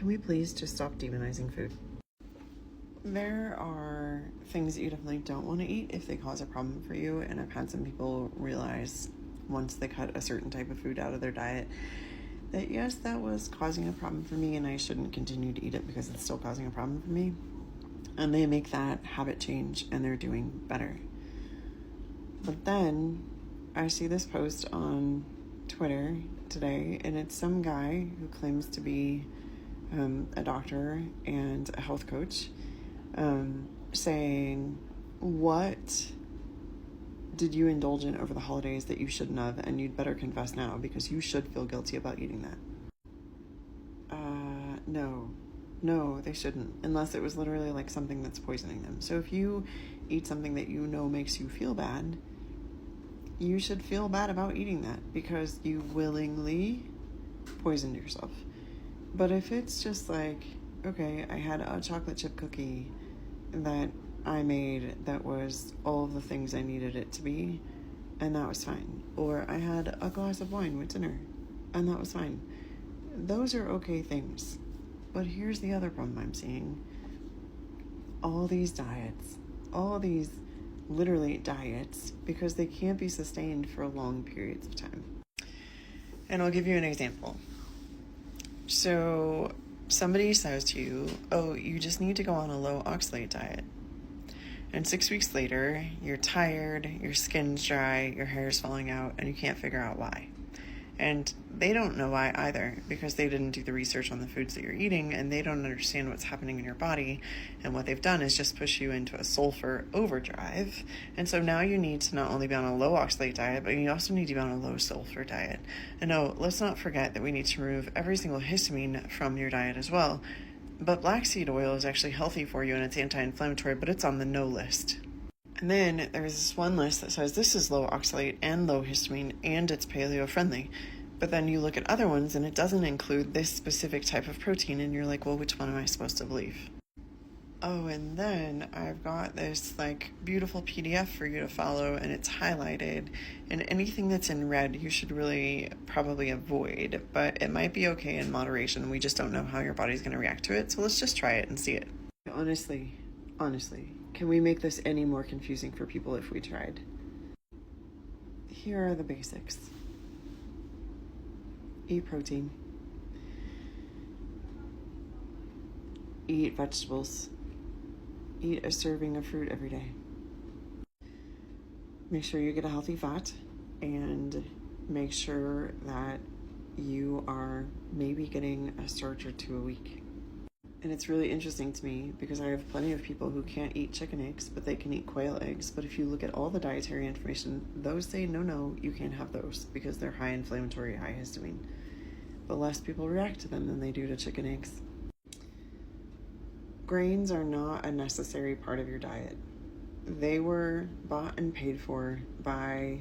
Can we please just stop demonizing food? There are things that you definitely don't want to eat if they cause a problem for you, and I've had some people realize once they cut a certain type of food out of their diet that yes, that was causing a problem for me and I shouldn't continue to eat it because it's still causing a problem for me. And they make that habit change and they're doing better. But then I see this post on Twitter today, and it's some guy who claims to be a doctor and a health coach, saying, what did you indulge in over the holidays that you shouldn't have, and you'd better confess now because you should feel guilty about eating that. No, they shouldn't, unless it was literally like something that's poisoning them. So if you eat something that you know makes you feel bad, you should feel bad about eating that because you willingly poisoned yourself. But if it's just like, okay, I had a chocolate chip cookie that I made that was all of the things I needed it to be, and that was fine. Or I had a glass of wine with dinner, and that was fine. Those are okay things. But here's the other problem I'm seeing. All these diets, all these literally diets, because they can't be sustained for long periods of time. And I'll give you an example. So somebody says to you, oh, you just need to go on a low oxalate diet. And 6 weeks later, you're tired, your skin's dry, your hair's falling out, and you can't figure out why. And they don't know why either, because they didn't do the research on the foods that you're eating, and they don't understand what's happening in your body. And what they've done is just push you into a sulfur overdrive. And so now you need to not only be on a low oxalate diet, but you also need to be on a low sulfur diet. And no, let's not forget that we need to remove every single histamine from your diet as well. But black seed oil is actually healthy for you, and it's anti-inflammatory, but it's on the no list. And then there's this one list that says this is low oxalate and low histamine and it's paleo friendly. But then you look at other ones and it doesn't include this specific type of protein, and you're like, well, which one am I supposed to believe? Oh, and then I've got this like beautiful PDF for you to follow, and it's highlighted, and anything that's in red you should really probably avoid, but it might be okay in moderation. We just don't know how your body's going to react to it, so let's just try it and see it. Honestly, can we make this any more confusing for people if we tried? Here are the basics. Eat protein. Eat vegetables. Eat a serving of fruit every day. Make sure you get a healthy fat, and make sure that you are maybe getting a starch or two a week. And it's really interesting to me because I have plenty of people who can't eat chicken eggs, but they can eat quail eggs. But if you look at all the dietary information, those say, no, you can't have those because they're high inflammatory, high histamine. But less people react to them than they do to chicken eggs. Grains are not a necessary part of your diet. They were bought and paid for by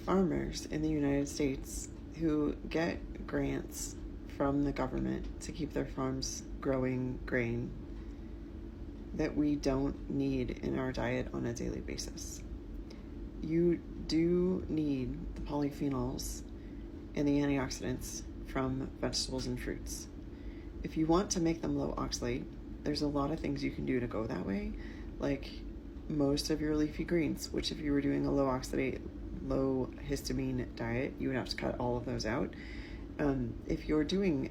farmers in the United States who get grants from the government to keep their farms growing grain that we don't need in our diet on a daily basis. You do need the polyphenols and the antioxidants from vegetables and fruits. If you want to make them low oxalate, there's a lot of things you can do to go that way, like most of your leafy greens, which if you were doing a low oxalate, low histamine diet, you would have to cut all of those out. If you're doing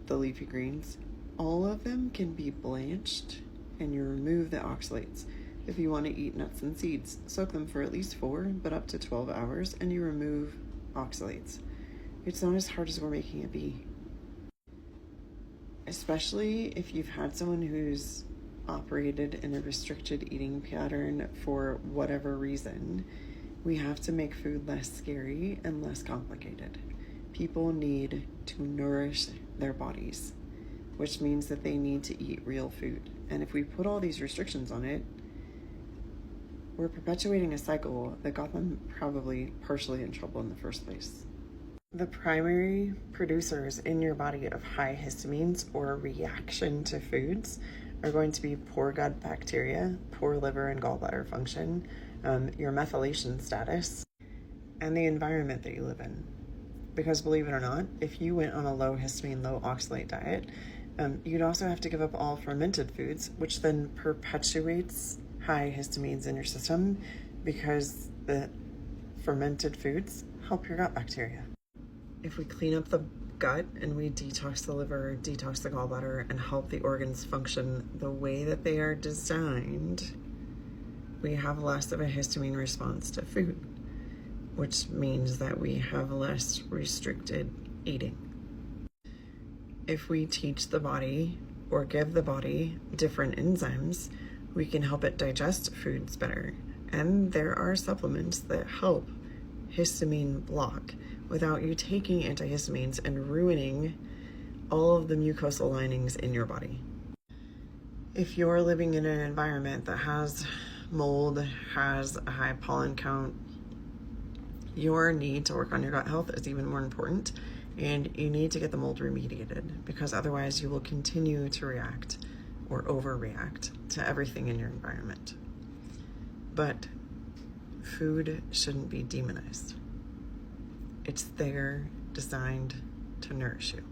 the leafy greens, all of them can be blanched and you remove the oxalates. If you want to eat nuts and seeds, soak them for at least 4, but up to 12 hours, and you remove oxalates. It's not as hard as we're making it be. Especially if you've had someone who's operated in a restricted eating pattern for whatever reason, we have to make food less scary and less complicated. People need to nourish their bodies, which means that they need to eat real food. And if we put all these restrictions on it, we're perpetuating a cycle that got them probably partially in trouble in the first place. The primary producers in your body of high histamines or reaction to foods are going to be poor gut bacteria, poor liver and gallbladder function, your methylation status, and the environment that you live in. Because believe it or not, if you went on a low histamine, low oxalate diet, you'd also have to give up all fermented foods, which then perpetuates high histamines in your system because the fermented foods help your gut bacteria. If we clean up the gut and we detox the liver, detox the gallbladder, and help the organs function the way that they are designed, we have less of a histamine response to food, which means that we have less restricted eating. If we teach the body or give the body different enzymes, we can help it digest foods better. And there are supplements that help histamine block without you taking antihistamines and ruining all of the mucosal linings in your body. If you're living in an environment that has mold, has a high pollen count, your need to work on your gut health is even more important, and you need to get the mold remediated, because otherwise you will continue to react or overreact to everything in your environment. But food shouldn't be demonized. It's there designed to nourish you.